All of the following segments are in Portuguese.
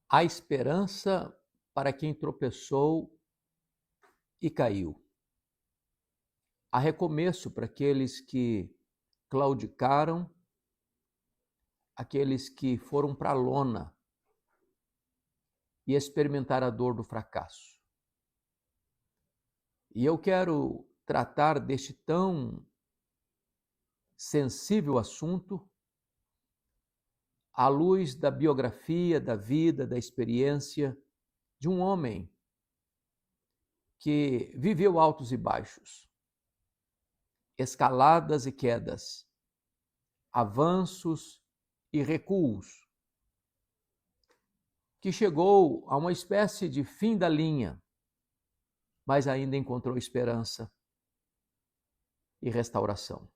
Há esperança para quem tropeçou e caiu. Há recomeço para aqueles que claudicaram, aqueles que foram para a lona e experimentaram a dor do fracasso. E eu quero tratar deste tão sensível assunto à luz da biografia, da vida, da experiência de um homem que viveu altos e baixos, escaladas e quedas, avanços e recuos, que chegou a uma espécie de fim da linha, mas ainda encontrou esperança e restauração.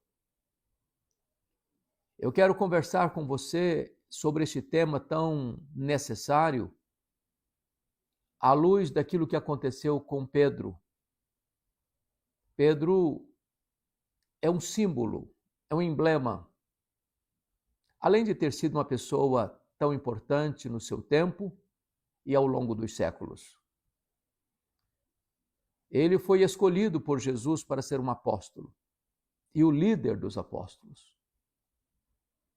Eu quero conversar com você sobre este tema tão necessário, à luz daquilo que aconteceu com Pedro. Pedro é um símbolo, é um emblema. Além de ter sido uma pessoa tão importante no seu tempo e ao longo dos séculos. Ele foi escolhido por Jesus para ser um apóstolo e o líder dos apóstolos.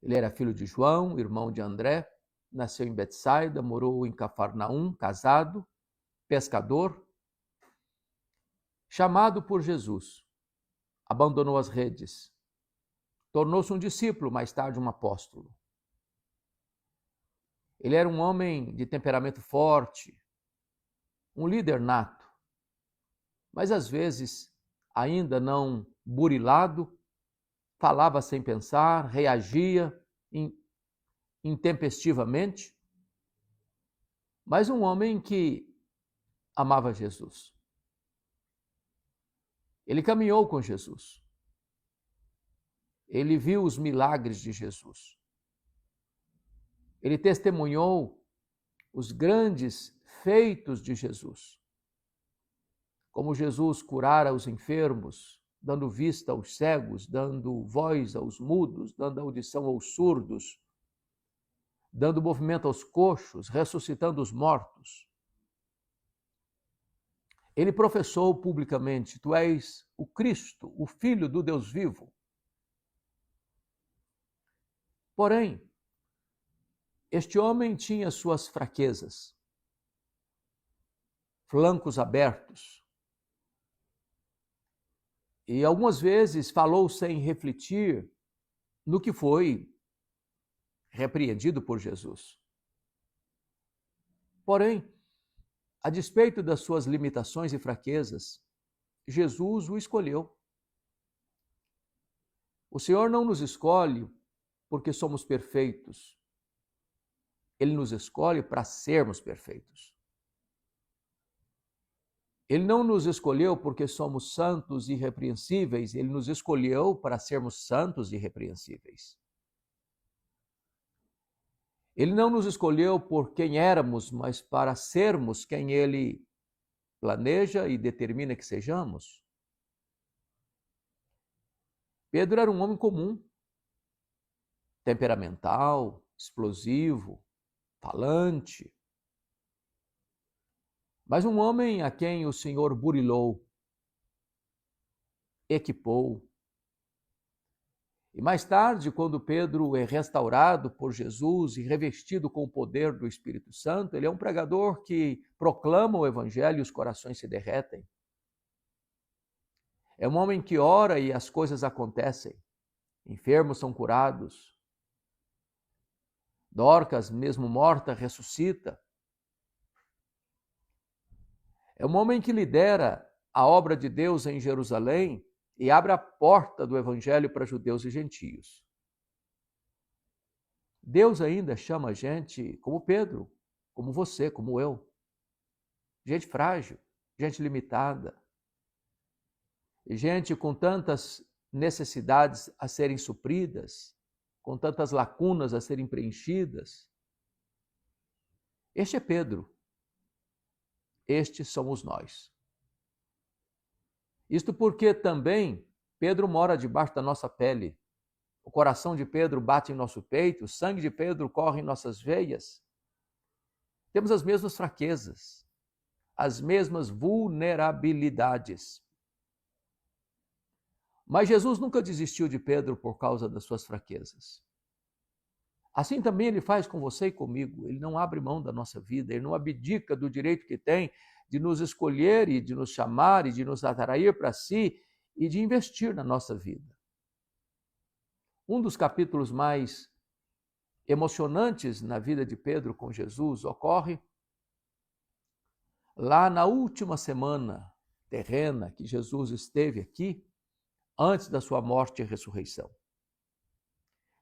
Ele era filho de João, irmão de André, nasceu em Betsaida, morou em Cafarnaum, casado, pescador. Chamado por Jesus, abandonou as redes, tornou-se um discípulo, mais tarde um apóstolo. Ele era um homem de temperamento forte, um líder nato, mas às vezes ainda não burilado, falava sem pensar, reagia intempestivamente, mas um homem que amava Jesus. Ele caminhou com Jesus. Ele viu os milagres de Jesus. Ele testemunhou os grandes feitos de Jesus. Como Jesus curara os enfermos, dando vista aos cegos, dando voz aos mudos, dando audição aos surdos, dando movimento aos coxos, ressuscitando os mortos. Ele professou publicamente: Tu és o Cristo, o Filho do Deus vivo. Porém, este homem tinha suas fraquezas, flancos abertos, e algumas vezes falou sem refletir no que foi repreendido por Jesus. Porém, a despeito das suas limitações e fraquezas, Jesus o escolheu. O Senhor não nos escolhe porque somos perfeitos. Ele nos escolhe para sermos perfeitos. Ele não nos escolheu porque somos santos e irrepreensíveis, ele nos escolheu para sermos santos e irrepreensíveis. Ele não nos escolheu por quem éramos, mas para sermos quem ele planeja e determina que sejamos. Pedro era um homem comum, temperamental, explosivo, falante, mas um homem a quem o Senhor burilou, equipou. E mais tarde, quando Pedro é restaurado por Jesus e revestido com o poder do Espírito Santo, ele é um pregador que proclama o Evangelho e os corações se derretem. É um homem que ora e as coisas acontecem. Enfermos são curados. Dorcas, mesmo morta, ressuscita. É um homem que lidera a obra de Deus em Jerusalém e abre a porta do Evangelho para judeus e gentios. Deus ainda chama gente como Pedro, como você, como eu. Gente frágil, gente limitada. Gente com tantas necessidades a serem supridas, com tantas lacunas a serem preenchidas. Este é Pedro. Estes somos nós. Isto porque também Pedro mora debaixo da nossa pele. O coração de Pedro bate em nosso peito, o sangue de Pedro corre em nossas veias. temos as mesmas fraquezas, as mesmas vulnerabilidades. Mas Jesus nunca desistiu de Pedro por causa das suas fraquezas. Assim também ele faz com você e comigo. Ele não abre mão da nossa vida, ele não abdica do direito que tem de nos escolher e de nos chamar e de nos atrair para si e de investir na nossa vida. Um dos capítulos mais emocionantes na vida de Pedro com Jesus ocorre lá na última semana terrena que Jesus esteve aqui, antes da sua morte e ressurreição.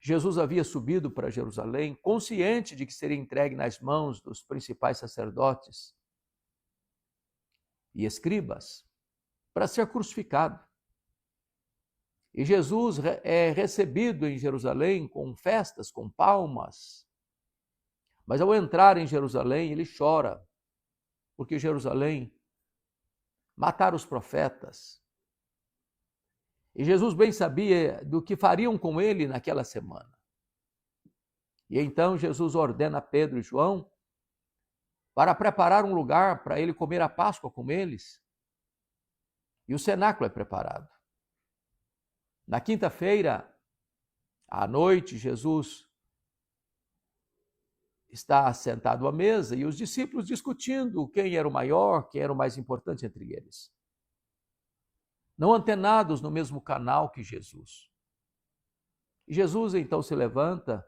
Jesus havia subido para Jerusalém, consciente de que seria entregue nas mãos dos principais sacerdotes e escribas para ser crucificado. E Jesus é recebido em Jerusalém com festas, com palmas. Mas ao entrar em Jerusalém, ele chora, porque Jerusalém mataram os profetas. E Jesus bem sabia do que fariam com ele naquela semana. E então Jesus ordena a Pedro e João para preparar um lugar para ele comer a Páscoa com eles. E o cenáculo é preparado. Na quinta-feira, à noite, Jesus está sentado à mesa e os discípulos discutindo quem era o maior, quem era o mais importante entre eles. Não antenados no mesmo canal que Jesus. E Jesus então se levanta,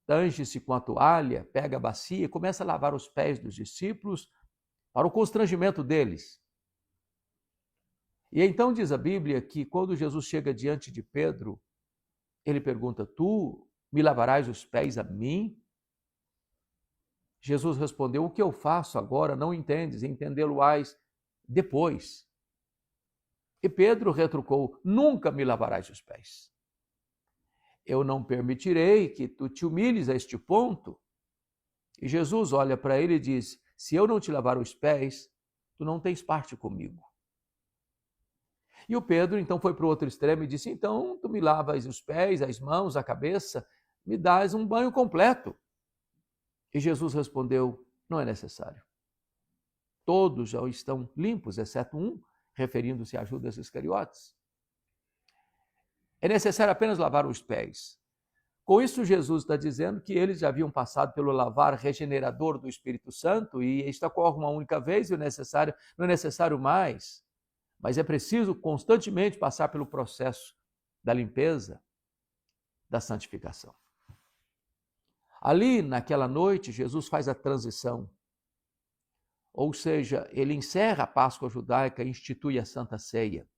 tange-se com a toalha, pega a bacia e começa a lavar os pés dos discípulos para o constrangimento deles. E então diz a Bíblia que quando Jesus chega diante de Pedro, ele pergunta: tu me lavarás os pés a mim? Jesus respondeu: o que eu faço agora não entendes, entendê-lo-ás depois. E Pedro retrucou: nunca me lavarás os pés. Eu não permitirei que tu te humilhes a este ponto. E Jesus olha para ele e diz: se eu não te lavar os pés, tu não tens parte comigo. E o Pedro então foi para o outro extremo e disse: então tu me lavas os pés, as mãos, a cabeça, me dás um banho completo. E Jesus respondeu: não é necessário. Todos já estão limpos, exceto um, referindo-se a Judas Iscariotes. É necessário apenas lavar os pés. Com isso, Jesus está dizendo que eles já haviam passado pelo lavar regenerador do Espírito Santo e isto ocorre uma única vez e não é necessário mais. Mas é preciso constantemente passar pelo processo da limpeza, da santificação. Ali, naquela noite, Jesus faz a transição. Ou seja, ele encerra a Páscoa judaica e institui a Santa Ceia.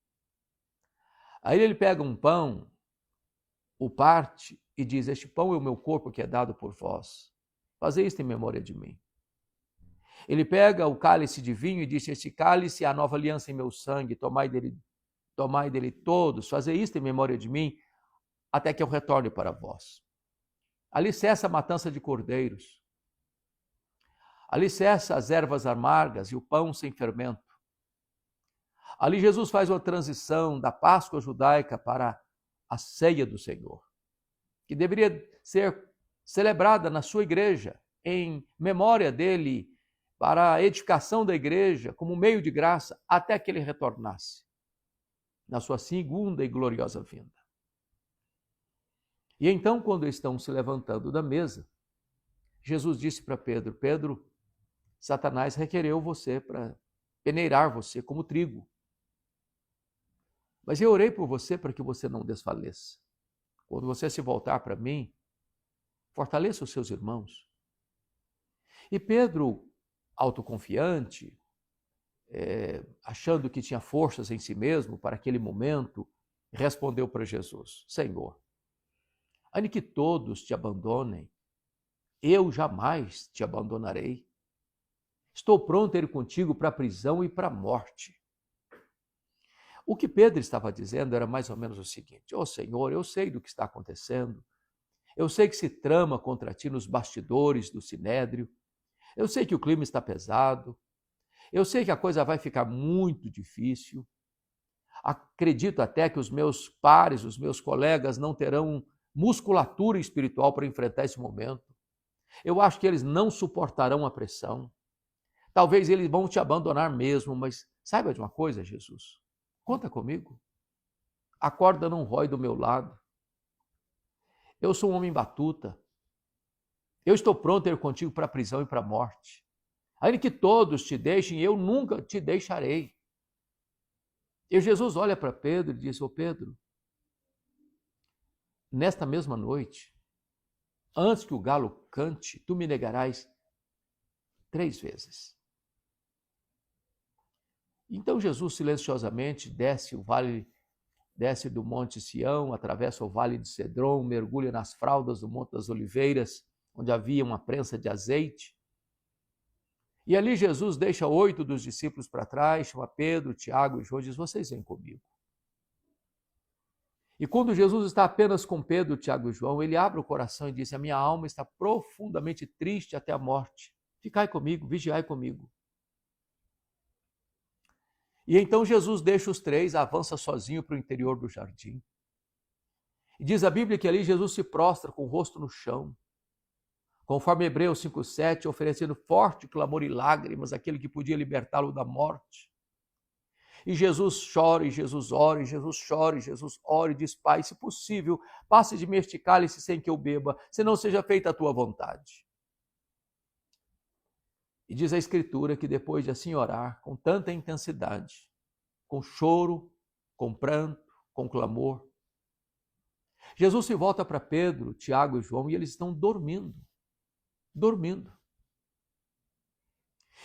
Aí ele pega um pão, o parte e diz: este pão é o meu corpo que é dado por vós. Fazei isto em memória de mim. Ele pega o cálice de vinho e diz: este cálice é a nova aliança em meu sangue, tomai dele todos, fazei isto em memória de mim, até que eu retorne para vós. Ali cessa a matança de cordeiros. Ali cessa as ervas amargas e o pão sem fermento. Ali Jesus faz uma transição da Páscoa judaica para a ceia do Senhor, que deveria ser celebrada na sua igreja, em memória dele, para a edificação da igreja, como meio de graça, até que ele retornasse, na sua segunda e gloriosa vinda. E então, quando estão se levantando da mesa, Jesus disse para Pedro: Pedro, Satanás requereu você para peneirar você como trigo. Mas eu orei por você para que você não desfaleça. Quando você se voltar para mim, fortaleça os seus irmãos. E Pedro, autoconfiante, achando que tinha forças em si mesmo para aquele momento, respondeu para Jesus: Senhor, ainda que todos te abandonem, eu jamais te abandonarei. Estou pronto a ir contigo para a prisão e para a morte. O que Pedro estava dizendo era mais ou menos o seguinte: ó Senhor, eu sei do que está acontecendo, eu sei que se trama contra ti nos bastidores do Sinédrio, eu sei que o clima está pesado, eu sei que a coisa vai ficar muito difícil, acredito até que os meus pares, os meus colegas não terão musculatura espiritual para enfrentar esse momento. Eu acho que eles não suportarão a pressão. Talvez eles vão te abandonar mesmo, mas saiba de uma coisa, Jesus. Conta comigo. A corda não rói do meu lado. Eu sou um homem batuta. Eu estou pronto a ir contigo para a prisão e para a morte. Ainda que todos te deixem, eu nunca te deixarei. E Jesus olha para Pedro e diz: Ô Pedro, nesta mesma noite, antes que o galo cante, tu me negarás 3 vezes. Então Jesus silenciosamente desce do Monte Sião, atravessa o Vale de Cedron, mergulha nas fraldas do Monte das Oliveiras, onde havia uma prensa de azeite. E ali Jesus deixa 8 dos discípulos para trás, chama Pedro, Tiago e João e diz: vocês vêm comigo. E quando Jesus está apenas com Pedro, Tiago e João, ele abre o coração e diz: a minha alma está profundamente triste até a morte. Ficai comigo, vigiai comigo. E então Jesus deixa os 3, avança sozinho para o interior do jardim. E diz a Bíblia que ali Jesus se prostra com o rosto no chão, conforme Hebreus 5,7, oferecendo forte clamor e lágrimas àquele que podia libertá-lo da morte. E Jesus chora, e Jesus ora, e Jesus chora, e Jesus ora, e diz: Pai, se possível, passe de mim este cálice sem que eu beba, se não seja feita a tua vontade. E diz a Escritura que depois de assim orar, com tanta intensidade, com choro, com pranto, com clamor, Jesus se volta para Pedro, Tiago e João e eles estão dormindo.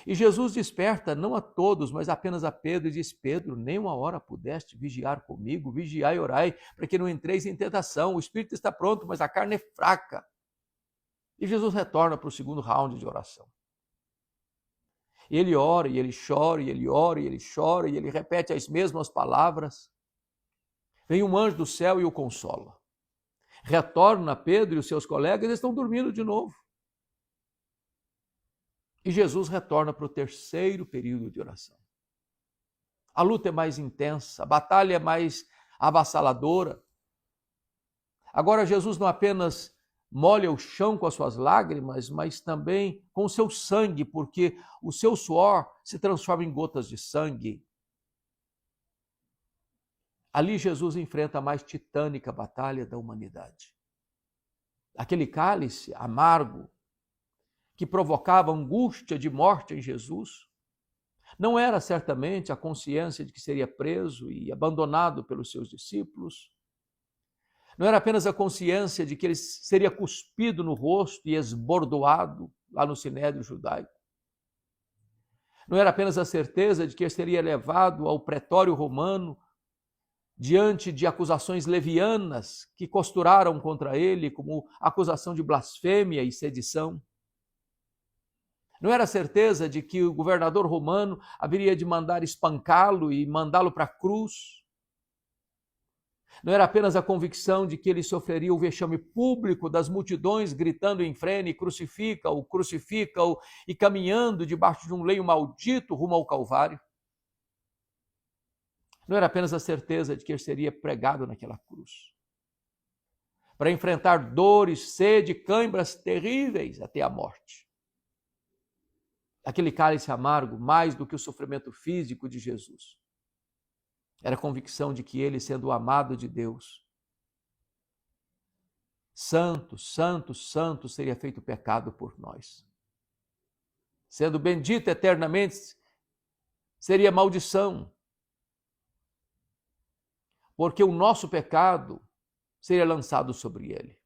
E Jesus desperta não a todos, mas apenas a Pedro e diz: Pedro, nem uma hora pudeste vigiar comigo, vigiai e orai, para que não entreis em tentação. O espírito está pronto, mas a carne é fraca. E Jesus retorna para o segundo round de oração. E ele ora, e ele chora, e ele ora, e ele chora, e ele repete as mesmas palavras. Vem um anjo do céu e o consola. Retorna Pedro e os seus colegas, eles estão dormindo de novo. E Jesus retorna para o terceiro período de oração. A luta é mais intensa, a batalha é mais avassaladora. Agora Jesus não apenas molha o chão com as suas lágrimas, mas também com o seu sangue, porque o seu suor se transforma em gotas de sangue. Ali Jesus enfrenta a mais titânica batalha da humanidade. Aquele cálice amargo que provocava angústia de morte em Jesus, não era certamente a consciência de que seria preso e abandonado pelos seus discípulos, não era apenas a consciência de que ele seria cuspido no rosto e esbordoado lá no sinédrio judaico, não era apenas a certeza de que ele seria levado ao pretório romano diante de acusações levianas que costuraram contra ele, como acusação de blasfêmia e sedição. Não era a certeza de que o governador romano haveria de mandar espancá-lo e mandá-lo para a cruz. Não era apenas a convicção de que ele sofreria o vexame público das multidões gritando em frene: crucifica-o, crucifica-o, e caminhando debaixo de um leio maldito rumo ao Calvário. Não era apenas a certeza de que ele seria pregado naquela cruz, para enfrentar dores, sede, cãibras terríveis até a morte. Aquele cálice amargo, mais do que o sofrimento físico de Jesus, era a convicção de que ele, sendo o amado de Deus, santo, santo, santo, seria feito pecado por nós. Sendo bendito eternamente, seria maldição, porque o nosso pecado seria lançado sobre ele.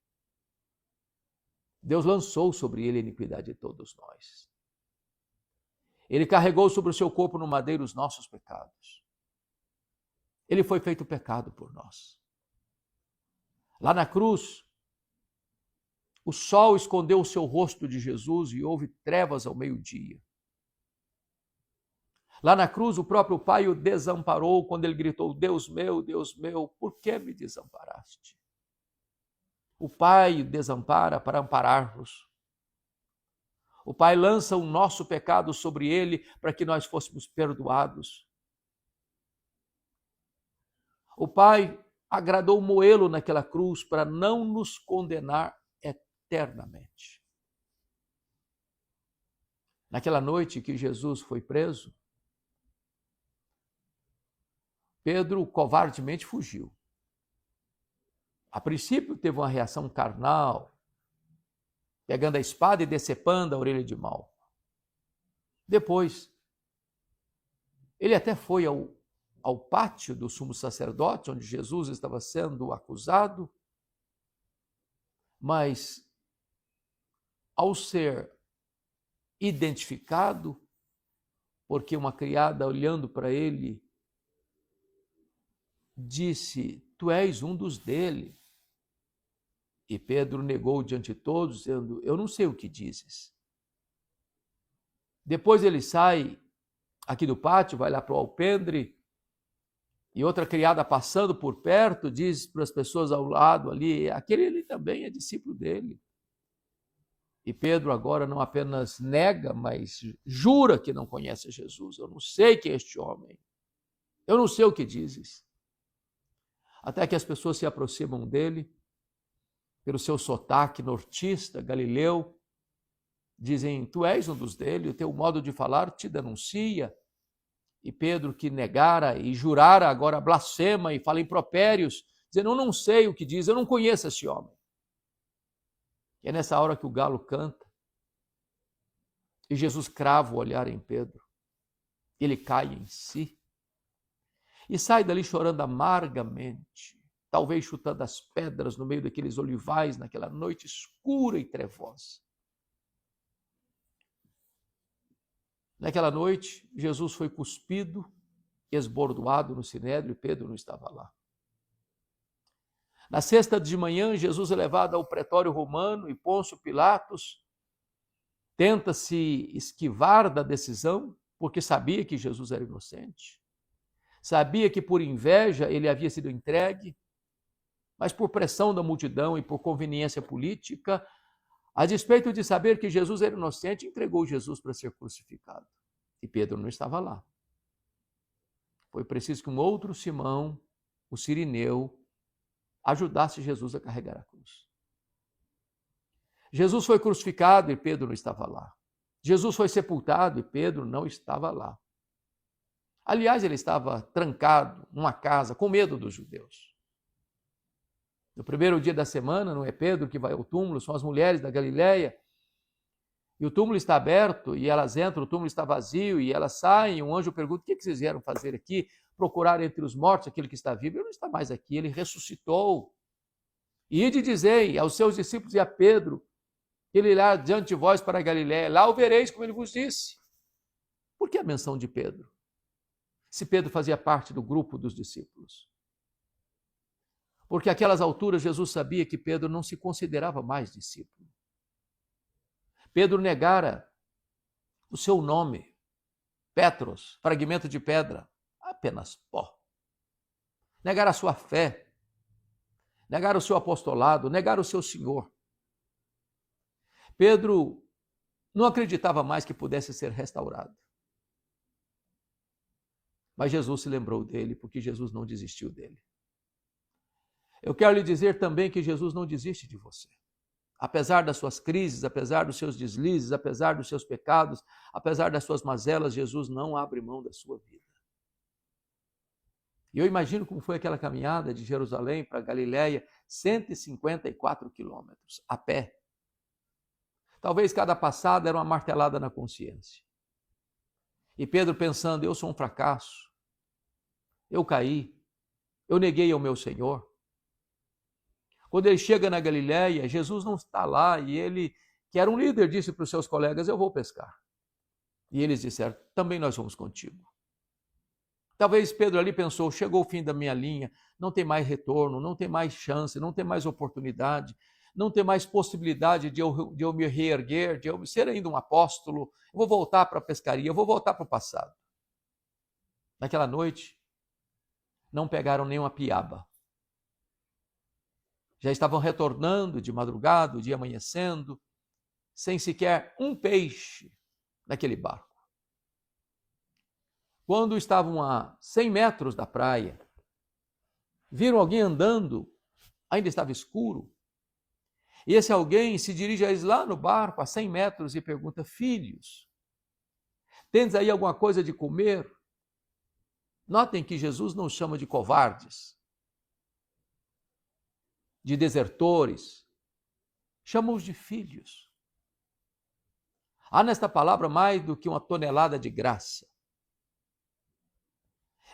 Deus lançou sobre ele a iniquidade de todos nós. Ele carregou sobre o seu corpo no madeiro os nossos pecados. Ele foi feito pecado por nós. Lá na cruz, o sol escondeu o seu rosto de Jesus e houve trevas ao meio-dia. Lá na cruz, o próprio Pai o desamparou quando ele gritou: Deus meu, por que me desamparaste? O Pai o desampara para amparar-nos. O Pai lança o nosso pecado sobre ele para que nós fôssemos perdoados. O Pai agradou moê-lo naquela cruz para não nos condenar eternamente. Naquela noite que Jesus foi preso, Pedro covardemente fugiu. A princípio teve uma reação carnal, pegando a espada e decepando a orelha de Malco. Depois, ele até foi ao pátio do sumo sacerdote, onde Jesus estava sendo acusado, mas ao ser identificado, porque uma criada olhando para ele disse: "Tu és um dos dele." E Pedro negou diante de todos, dizendo: "Eu não sei o que dizes." Depois ele sai aqui do pátio, vai lá para o alpendre, e outra criada passando por perto diz para as pessoas ao lado ali: "Aquele ali também é discípulo dele." E Pedro agora não apenas nega, mas jura que não conhece Jesus. "Eu não sei quem é este homem. Eu não sei o que dizes." Até que as pessoas se aproximam dele, pelo seu sotaque nortista, galileu, dizem: "Tu és um dos dele, o teu modo de falar te denuncia." E Pedro, que negara e jurara, agora blasfema e fala impropérios, dizendo: "Eu não sei o que diz, eu não conheço esse homem." E é nessa hora que o galo canta, e Jesus crava o olhar em Pedro, ele cai em si, e sai dali chorando amargamente, talvez chutando as pedras no meio daqueles olivais, naquela noite escura e trevosa. Naquela noite, Jesus foi cuspido, esbordoado no sinédrio, e Pedro não estava lá. Na sexta de manhã, Jesus é levado ao pretório romano e Pôncio Pilatos tenta se esquivar da decisão, porque sabia que Jesus era inocente. Sabia que por inveja ele havia sido entregue, mas por pressão da multidão e por conveniência política, a despeito de saber que Jesus era inocente, entregou Jesus para ser crucificado. E Pedro não estava lá. Foi preciso que um outro Simão, o Cirineu, ajudasse Jesus a carregar a cruz. Jesus foi crucificado e Pedro não estava lá. Jesus foi sepultado e Pedro não estava lá. Aliás, ele estava trancado numa casa, com medo dos judeus. No primeiro dia da semana, não é Pedro que vai ao túmulo, são as mulheres da Galileia. E o túmulo está aberto, e elas entram, o túmulo está vazio, e elas saem, e um anjo pergunta: "O que vocês vieram fazer aqui? Procurar entre os mortos aquele que está vivo?" Ele não está mais aqui, ele ressuscitou. E ide dizei aos seus discípulos e a Pedro, que ele irá diante de vós para a Galiléia, lá o vereis, como ele vos disse. Por que a menção de Pedro? Se Pedro fazia parte do grupo dos discípulos. Porque àquelas alturas Jesus sabia que Pedro não se considerava mais discípulo. Pedro negara o seu nome, Petros, fragmento de pedra, apenas pó. Negara a sua fé, negara o seu apostolado, negara o seu Senhor. Pedro não acreditava mais que pudesse ser restaurado. Mas Jesus se lembrou dele, porque Jesus não desistiu dele. Eu quero lhe dizer também que Jesus não desiste de você. Apesar das suas crises, apesar dos seus deslizes, apesar dos seus pecados, apesar das suas mazelas, Jesus não abre mão da sua vida. E eu imagino como foi aquela caminhada de Jerusalém para Galiléia, 154 quilômetros, a pé. Talvez cada passada era uma martelada na consciência. E Pedro pensando: eu sou um fracasso, eu caí, eu neguei ao meu Senhor. Quando ele chega na Galiléia, Jesus não está lá, e ele, que era um líder, disse para os seus colegas: eu vou pescar. E eles disseram: também nós vamos contigo. Talvez Pedro ali pensou: chegou o fim da minha linha, não tem mais retorno, não tem mais chance, não tem mais oportunidade, não tem mais possibilidade de eu me reerguer, de eu ser ainda um apóstolo, eu vou voltar para a pescaria, eu vou voltar para o passado. Naquela noite, não pegaram nenhuma piaba. Já estavam retornando de madrugada, o dia amanhecendo, sem sequer um peixe naquele barco. Quando estavam a 100 metros da praia, viram alguém andando, ainda estava escuro, e esse alguém se dirige a eles lá no barco, a 100 metros, e pergunta: filhos, Tendes aí alguma coisa de comer? Notem que Jesus não chama de covardes, de desertores, chama-os de filhos. Há nesta palavra mais do que uma tonelada de graça.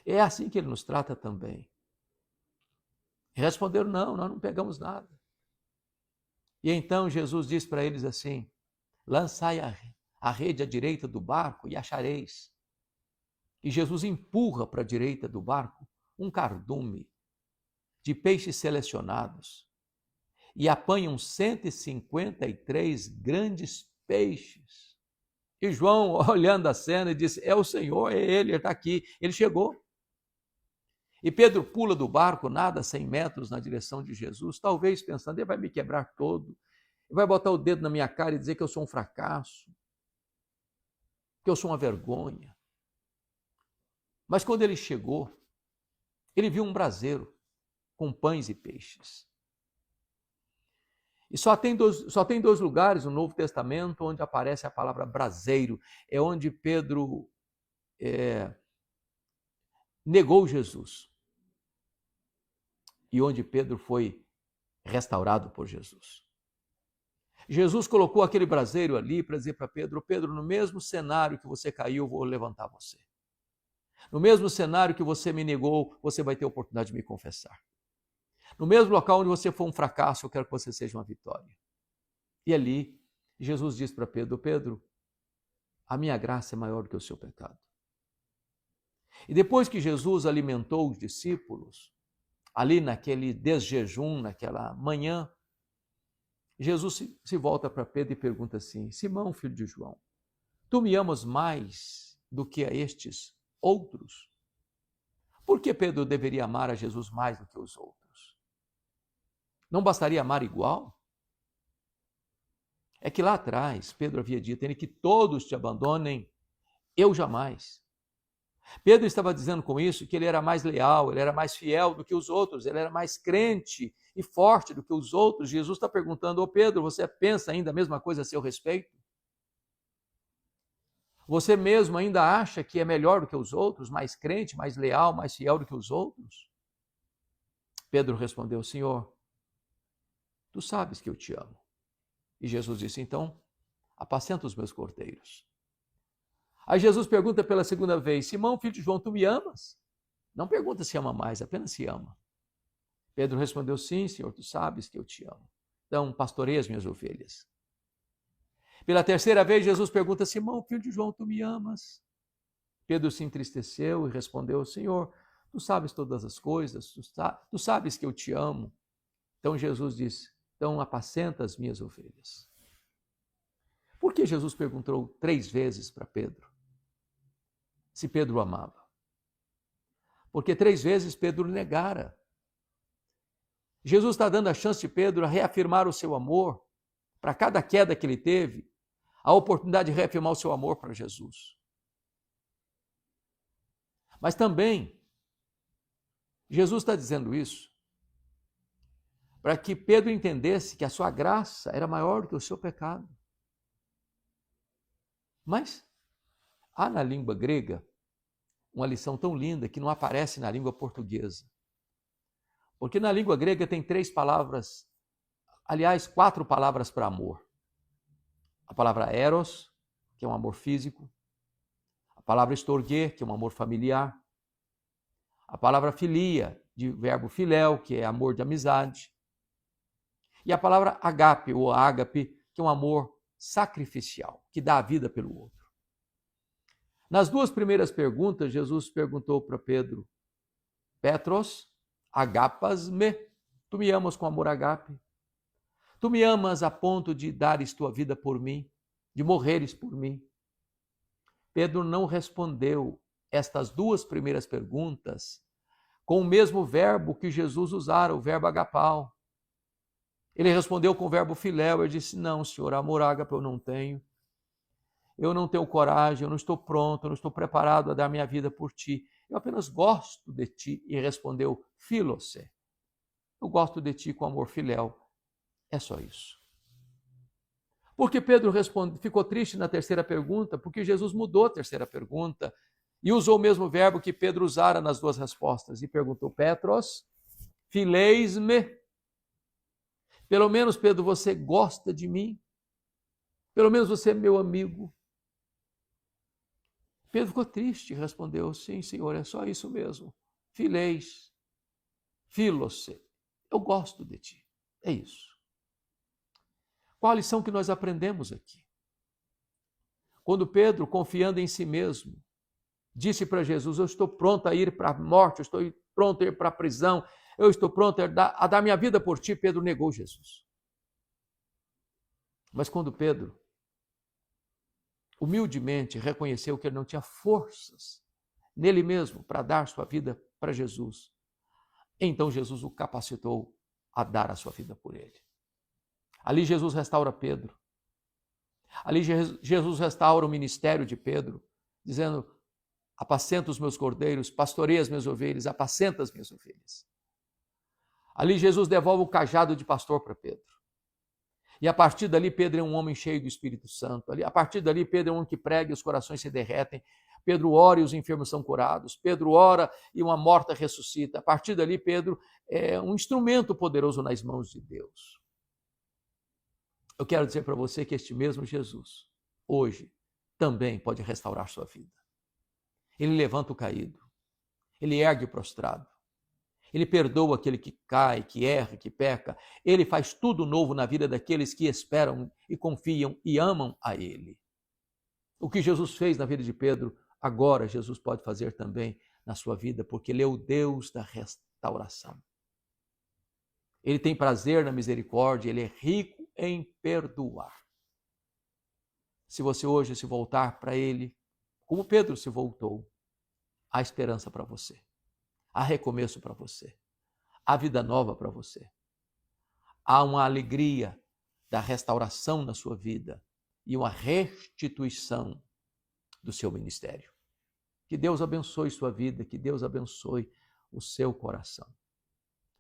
É assim que ele nos trata também. E responderam, não, nós não pegamos nada. E então Jesus diz para eles assim, lançai a rede à direita do barco e achareis. E Jesus empurra para a direita do barco um cardume de peixes selecionados e apanham 153 grandes peixes. E João, olhando a cena, disse, é o Senhor, é ele está aqui, ele chegou. E Pedro pula do barco, nada 100 metros na direção de Jesus, talvez pensando, ele vai me quebrar todo, ele vai botar o dedo na minha cara e dizer que eu sou um fracasso, que eu sou uma vergonha. Mas quando ele chegou, ele viu um braseiro com pães e peixes. E só tem dois lugares no Novo Testamento onde aparece a palavra braseiro. É onde Pedro negou Jesus. E onde Pedro foi restaurado por Jesus. Jesus colocou aquele braseiro ali para dizer para Pedro, Pedro, no mesmo cenário que você caiu, eu vou levantar você. No mesmo cenário que você me negou, você vai ter a oportunidade de me confessar. No mesmo local onde você foi um fracasso, eu quero que você seja uma vitória. E ali, Jesus diz para Pedro, Pedro, a minha graça é maior do que o seu pecado. E depois que Jesus alimentou os discípulos, ali naquele desjejum, naquela manhã, Jesus se volta para Pedro e pergunta assim, Simão, filho de João, tu me amas mais do que a estes outros? Por que Pedro deveria amar a Jesus mais do que os outros? Não bastaria amar igual? É que lá atrás, Pedro havia dito, que todos te abandonem, eu jamais. Pedro estava dizendo com isso que ele era mais leal, ele era mais fiel do que os outros, ele era mais crente e forte do que os outros. Jesus está perguntando, ô Pedro, você pensa ainda a mesma coisa a seu respeito? Você mesmo ainda acha que é melhor do que os outros, mais crente, mais leal, mais fiel do que os outros? Pedro respondeu, Senhor, tu sabes que eu te amo. E Jesus disse, então, apacenta os meus cordeiros. Aí Jesus pergunta pela segunda vez, Simão, filho de João, tu me amas? Não pergunta se ama mais, apenas se ama. Pedro respondeu, sim, Senhor, tu sabes que eu te amo. Então, pastoreia as minhas ovelhas. Pela terceira vez, Jesus pergunta, Simão, filho de João, tu me amas? Pedro se entristeceu e respondeu, Senhor, tu sabes todas as coisas, tu sabes que eu te amo. Então Jesus disse, então apacenta as minhas ovelhas. Por que Jesus perguntou 3 vezes para Pedro se Pedro o amava? Porque 3 vezes Pedro negara. Jesus está dando a chance de Pedro a reafirmar o seu amor para cada queda que ele teve, a oportunidade de reafirmar o seu amor para Jesus. Mas também, Jesus está dizendo isso para que Pedro entendesse que a sua graça era maior do que o seu pecado. Mas há na língua grega uma lição tão linda que não aparece na língua portuguesa. Porque na língua grega tem 3 palavras, aliás, 4 palavras para amor. A palavra eros, que é um amor físico. A palavra storge, que é um amor familiar. A palavra filia, de verbo filéu, que é amor de amizade. E a palavra agape, ou ágape, que é um amor sacrificial, que dá a vida pelo outro. Nas 2 primeiras perguntas, Jesus perguntou para Pedro, Petros, agapas me, tu me amas com amor agape? Tu me amas a ponto de dares tua vida por mim, de morreres por mim? Pedro não respondeu estas 2 primeiras perguntas com o mesmo verbo que Jesus usara, o verbo agapau. Ele respondeu com o verbo filéu, ele disse, não, Senhor, amor ágape eu não tenho coragem, eu não estou pronto, eu não estou preparado a dar minha vida por ti, eu apenas gosto de ti. E respondeu, filose, eu gosto de ti com amor filéu, é só isso. Porque Pedro ficou triste na terceira pergunta, porque Jesus mudou a terceira pergunta e usou o mesmo verbo que Pedro usara nas duas respostas e perguntou: Petros, fileis-me? Pelo menos, Pedro, você gosta de mim? Pelo menos você é meu amigo? Pedro ficou triste e respondeu: sim, Senhor, é só isso mesmo. Fileis, filose, eu gosto de ti. É isso. Qual a lição que nós aprendemos aqui? Quando Pedro, confiando em si mesmo, disse para Jesus: eu estou pronto a ir para a morte, eu estou pronto a ir para a prisão, eu estou pronto a dar minha vida por ti, Pedro negou Jesus. Mas quando Pedro humildemente reconheceu que ele não tinha forças nele mesmo para dar sua vida para Jesus, então Jesus o capacitou a dar a sua vida por ele. Ali Jesus restaura Pedro. Ali Jesus restaura o ministério de Pedro, dizendo: apacenta os meus cordeiros, pastoreia as minhas ovelhas, apacenta as minhas ovelhas. Ali Jesus devolve o cajado de pastor para Pedro. E a partir dali, Pedro é um homem cheio do Espírito Santo. A partir dali, Pedro é um homem que prega e os corações se derretem. Pedro ora e os enfermos são curados. Pedro ora e uma morta ressuscita. A partir dali, Pedro é um instrumento poderoso nas mãos de Deus. Eu quero dizer para você que este mesmo Jesus, hoje, também pode restaurar sua vida. Ele levanta o caído. Ele ergue o prostrado. Ele perdoa aquele que cai, que erra, que peca. Ele faz tudo novo na vida daqueles que esperam e confiam e amam a Ele. O que Jesus fez na vida de Pedro, agora Jesus pode fazer também na sua vida, porque Ele é o Deus da restauração. Ele tem prazer na misericórdia, Ele é rico em perdoar. Se você hoje se voltar para Ele, como Pedro se voltou, há esperança para você. Há recomeço para você. Há vida nova para você. Há uma alegria da restauração na sua vida e uma restituição do seu ministério. Que Deus abençoe sua vida, que Deus abençoe o seu coração.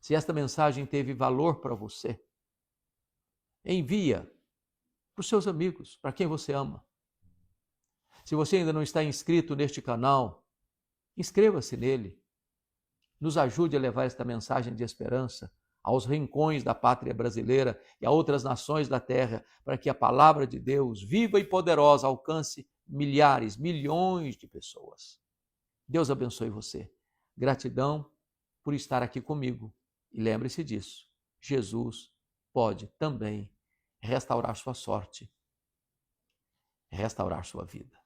Se esta mensagem teve valor para você, envia para os seus amigos, para quem você ama. Se você ainda não está inscrito neste canal, inscreva-se nele. Nos ajude a levar esta mensagem de esperança aos rincões da pátria brasileira e a outras nações da terra, para que a palavra de Deus, viva e poderosa, alcance milhares, milhões de pessoas. Deus abençoe você. Gratidão por estar aqui comigo. E lembre-se disso, Jesus pode também restaurar sua sorte, restaurar sua vida.